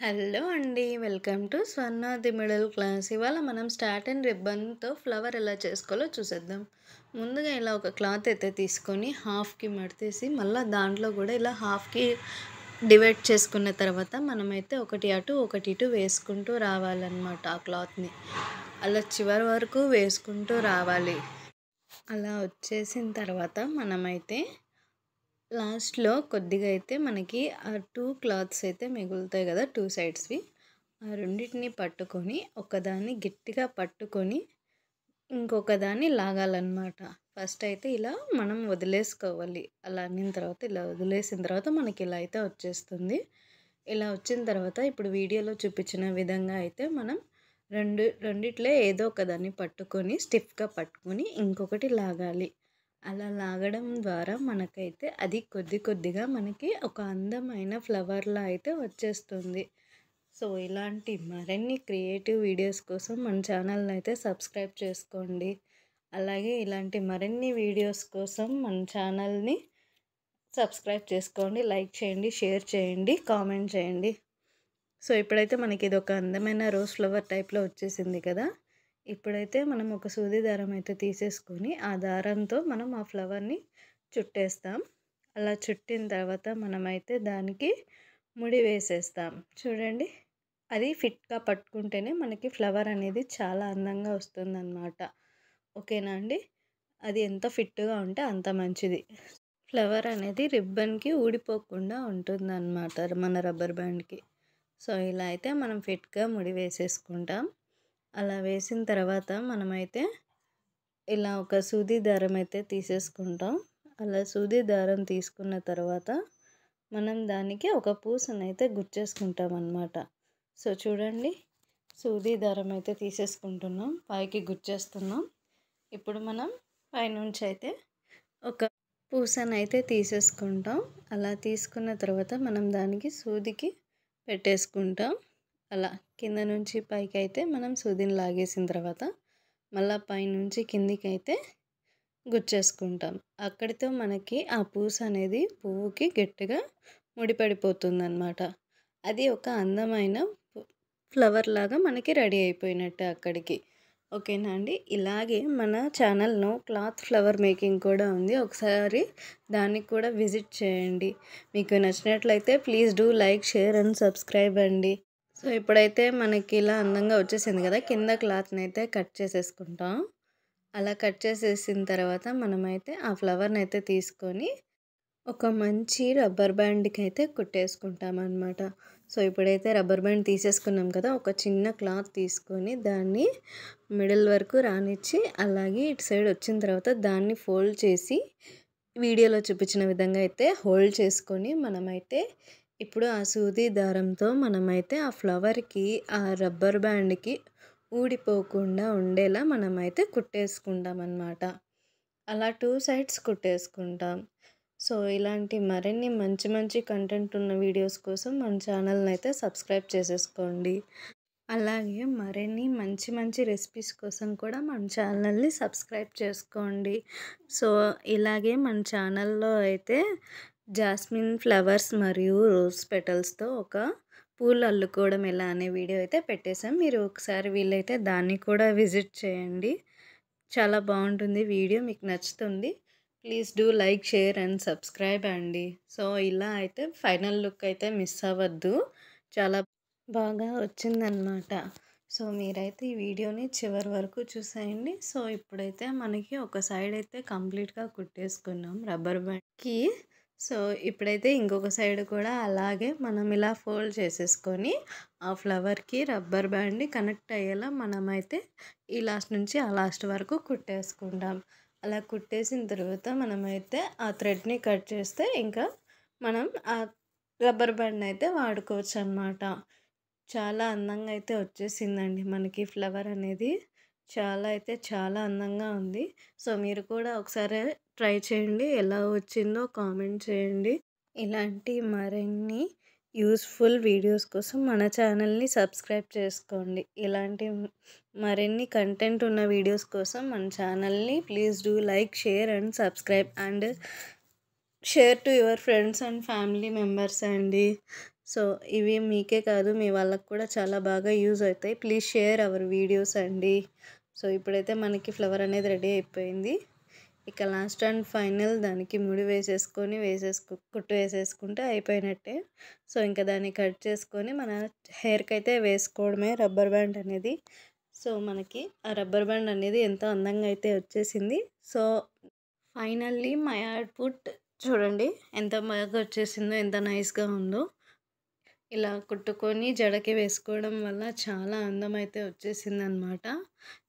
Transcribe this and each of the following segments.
Hello అండి. Welcome to Swarna the middle class. ఇవాళ మనం స్టార్ట్ అండ్ రిబ్బన్‌తో ఫ్లవర్ ఎలా చేసుకోవాలో చూసేద్దాం. ముందుగా ఇలా ఒక క్లాత్ అయితే తీసుకొని హాఫ్‌కి మడతేసి మళ్ళీ దాంట్లో కూడా ఇలా హాఫ్‌కి డివైడ్ చేసుకున్న తర్వాత మనమైతే ఒకటి అటు ఒకటి ఇటు వేసుకుంటూ రావాలన్నమాట ఆ క్లాత్‌ని. అలా చివరి వరకు వేసుకుంటూ రావాలి. అలా వచ్చేసిన తర్వాత మనమైతే లాస్ట్‌లో కొద్దిగా అయితే మనకి ఆ 2 క్లాత్స్ అయితే మిగులుతాయి కదా! 2 సైడ్స్‌వి. ఆ రెండిటిని పట్టుకొని ఒకదాన్ని గట్టిగా పట్టుకొని ఇంకొక దాన్ని లాగాలన్నమాట. ఫస్ట్ అయితే ఇలా మనం వదిలేసుకోవాలి. అలా అనిన తర్వాత ఇలా వదిలేసిన తర్వాత మనకి ఇలా అయితే వచ్చేస్తుంది. ఇలా వచ్చిన తర్వాత ఇప్పుడు వీడియోలో చూపించిన విధంగా అయితే మనం రెండిట్లో ఏదో ఒకదాన్ని పట్టుకొని స్టిఫ్‌గా పట్టుకొని ఇంకొకటి లాగాలి. అలా లాగడం ద్వారా మనకైతే అది కొద్ది కొద్దిగా మనకి ఒక అందమైన ఫ్లవర్‌లా అయితే వచ్చేస్తుంది. సో, ఇలాంటి మరిన్ని క్రియేటివ్ వీడియోస్ కోసం మన ఛానల్‌ని అయితే సబ్స్క్రైబ్ చేసుకోండి. అలాగే ఇలాంటి మరిన్ని వీడియోస్ కోసం మన ఛానల్‌ని సబ్స్క్రైబ్ చేసుకోండి. లైక్ చేయండి, షేర్ చేయండి, కామెంట్ చేయండి. సో, ఇప్పుడైతే మనకి ఇదొక అందమైన రోజ్ ఫ్లవర్ టైప్‌లో వచ్చేసింది కదా! ఇప్పుడైతే మనం ఒక సూది దారం అయితే తీసేసుకొని ఆ దారంతో మనం ఆ ఫ్లవర్‌ని చుట్టేస్తాం. అలా చుట్టిన తర్వాత మనమైతే దానికి ముడి వేసేస్తాం. చూడండి. అది ఫిట్‌గా పట్టుకుంటేనే మనకి ఫ్లవర్ అనేది చాలా అందంగా వస్తుందన్నమాట. ఓకేనా అండి? అది ఎంత ఫిట్‌గా ఉంటే అంత మంచిది. ఫ్లవర్ అనేది రిబ్బన్‌కి ఊడిపోకుండా ఉంటుందన్నమాట మన రబ్బర్ బ్యాండ్‌కి. సో, ఇలా అయితే మనం ఫిట్‌గా ముడి వేసేసుకుంటాం. అలా వేసిన తర్వాత మనమైతే ఇలా ఒక సూది దారం అయితే తీసేసుకుంటాం. అలా సూది దారం తీసుకున్న తర్వాత మనం దానికి ఒక పూసనైతే గుచ్చేసుకుంటాం అన్నమాట. సో, చూడండి, సూది దారం అయితే తీసేసుకుంటున్నాం. పైకి గుచ్చేస్తున్నాం. ఇప్పుడు మనం పైనుంచి అయితే ఒక పూసనైతే తీసేసుకుంటాం. అలా తీసుకున్న తర్వాత మనం దానికి సూదికి పెట్టేసుకుంటాం. అలా కింద నుంచి పైకి అయితే మనం సూదిని లాగేసిన తర్వాత మళ్ళా పైనుంచి కిందికైతే గుచ్చేసుకుంటాం. అక్కడితో మనకి ఆ పూస అనేది పువ్వుకి గట్టిగా ముడిపడిపోతుందన్నమాట. అది ఒక అందమైన ఫ్లవర్ లాగా మనకి రెడీ అయిపోయినట్టే అక్కడికి. ఓకేనా అండి? ఇలాగే మన ఛానల్‌లో క్లాత్ ఫ్లవర్ మేకింగ్ కూడా ఉంది. ఒకసారి దానికి కూడా విజిట్ చేయండి. మీకు నచ్చినట్లయితే please do like, share and subscribe అండి. సో, ఇప్పుడైతే మనకి ఇలా అందంగా వచ్చేసింది కదా! కింద క్లాత్‌ని అయితే కట్ చేసేసుకుంటాం. అలా కట్ చేసేసిన తర్వాత మనమైతే ఆ ఫ్లవర్‌ని అయితే తీసుకొని ఒక మంచి రబ్బర్ బ్యాండ్‌కి అయితే కుట్టేసుకుంటామన్నమాట. సో, ఇప్పుడైతే రబ్బర్ బ్యాండ్ తీసేసుకున్నాం కదా! ఒక చిన్న క్లాత్ తీసుకొని దాన్ని మిడిల్ వరకు రానిచ్చి అలాగే ఇటు సైడ్ వచ్చిన తర్వాత దాన్ని ఫోల్డ్ చేసి వీడియోలో చూపించిన విధంగా అయితే హోల్డ్ చేసుకొని మనమైతే ఇప్పుడు ఆ సూది దారంతో మనమైతే ఆ ఫ్లవర్‌కి ఆ రబ్బర్ బ్యాండ్‌కి ఊడిపోకుండా ఉండేలా మనమైతే కుట్టేసుకుంటామన్నమాట. అలా 2 సైడ్స్ కుట్టేసుకుంటాం. సో, ఇలాంటి మరిన్ని మంచి మంచి కంటెంట్ ఉన్న వీడియోస్ కోసం మన ఛానల్‌ని అయితే సబ్స్క్రైబ్ చేసేసుకోండి. అలాగే మరిన్ని మంచి మంచి రెసిపీస్ కోసం కూడా మన ఛానల్‌ని సబ్స్క్రైబ్ చేసుకోండి. సో, ఇలాగే మన ఛానల్‌లో అయితే జాస్మిన్ ఫ్లవర్స్ మరియు రోజ్ పెటల్స్‌తో ఒక పూలు అల్లుకోవడం ఎలా అనే వీడియో అయితే పెట్టేసాం. మీరు ఒకసారి వీలైతే దాన్ని కూడా విజిట్ చేయండి. చాలా బాగుంటుంది వీడియో, మీకు నచ్చుతుంది. Please do like, share and subscribe అండి. సో, ఇలా అయితే ఫైనల్ లుక్ అయితే మిస్ అవ్వద్దు. చాలా బాగా వచ్చిందనమాట. సో, మీరైతే ఈ వీడియోని చివరి వరకు చూసేయండి. సో, ఇప్పుడైతే మనకి ఒక సైడ్ అయితే కంప్లీట్‌గా కుట్టేసుకున్నాం రబ్బర్ బ్యాండ్‌కి. సో, ఇప్పుడైతే ఇంకొక సైడ్ కూడా అలాగే మనం ఇలా ఫోల్డ్ చేసేసుకొని ఆ ఫ్లవర్‌కి రబ్బర్ బ్యాండ్‌ని కనెక్ట్ అయ్యేలా మనమైతే ఈ లాస్ట్ నుంచి ఆ లాస్ట్ వరకు కుట్టేసుకుంటాం. అలా కుట్టేసిన తర్వాత మనమైతే ఆ థ్రెడ్‌ని కట్ చేస్తే ఇంకా మనం ఆ రబ్బర్ బ్యాండ్‌ని అయితే వాడుకోవచ్చనమాట. చాలా అందంగా అయితే వచ్చేసిందండి మనకి ఫ్లవర్ అనేది. చాలా అయితే చాలా అందంగా ఉంది. సో, మీరు కూడా ఒకసారి ట్రై చేయండి. ఎలా వచ్చిందో కామెంట్ చేయండి. ఇలాంటి మరిన్ని యూస్‌ఫుల్ వీడియోస్ కోసం మన ఛానల్‌ని సబ్స్క్రైబ్ చేసుకోండి. ఇలాంటి మరిన్ని కంటెంట్ ఉన్న వీడియోస్ కోసం మన ఛానల్‌ని please do like, share and subscribe and share to your friends and family members అండి. సో ఇవి మీకే కాదు మీ వాళ్ళకి కూడా చాలా బాగా యూజ్ అవుతాయి. ప్లీజ్ షేర్ అవర్ వీడియోస్ అండి. సో ఇప్పుడైతే మనకి ఫ్లవర్ అనేది రెడీ అయిపోయింది. ఇక లాస్ట్ అండ్ ఫైనల్ దానికి ముడి వేసేసుకొని కుట్టు వేసేసుకుంటే అయిపోయినట్టే. సో ఇంకా దాన్ని కట్ చేసుకొని మన హెయిర్కి అయితే వేసుకోవడమే రబ్బర్ బ్యాండ్ అనేది. సో మనకి ఆ రబ్బర్ బ్యాండ్ అనేది ఎంతో అందంగా అయితే వచ్చేసింది. సో ఫైనల్లీ మై అవుట్పుట్ చూడండి ఎంత బాగా వచ్చేసిందో, ఎంత నైస్గా ఉందో. ఇలా కుట్టుకొని జడకి వేసుకోవడం వల్ల చాలా అందం అయితే వచ్చేసిందనమాట.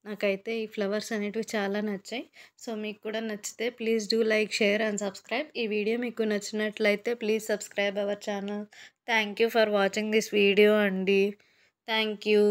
నాకైతే ఈ ఫ్లవర్స్ అనేటివి చాలా నచ్చాయి. సో మీకు కూడా నచ్చితే please do like, share and subscribe. ఈ వీడియో మీకు నచ్చినట్లయితే please subscribe our channel. Thank you for watching this video అండి. Thank you.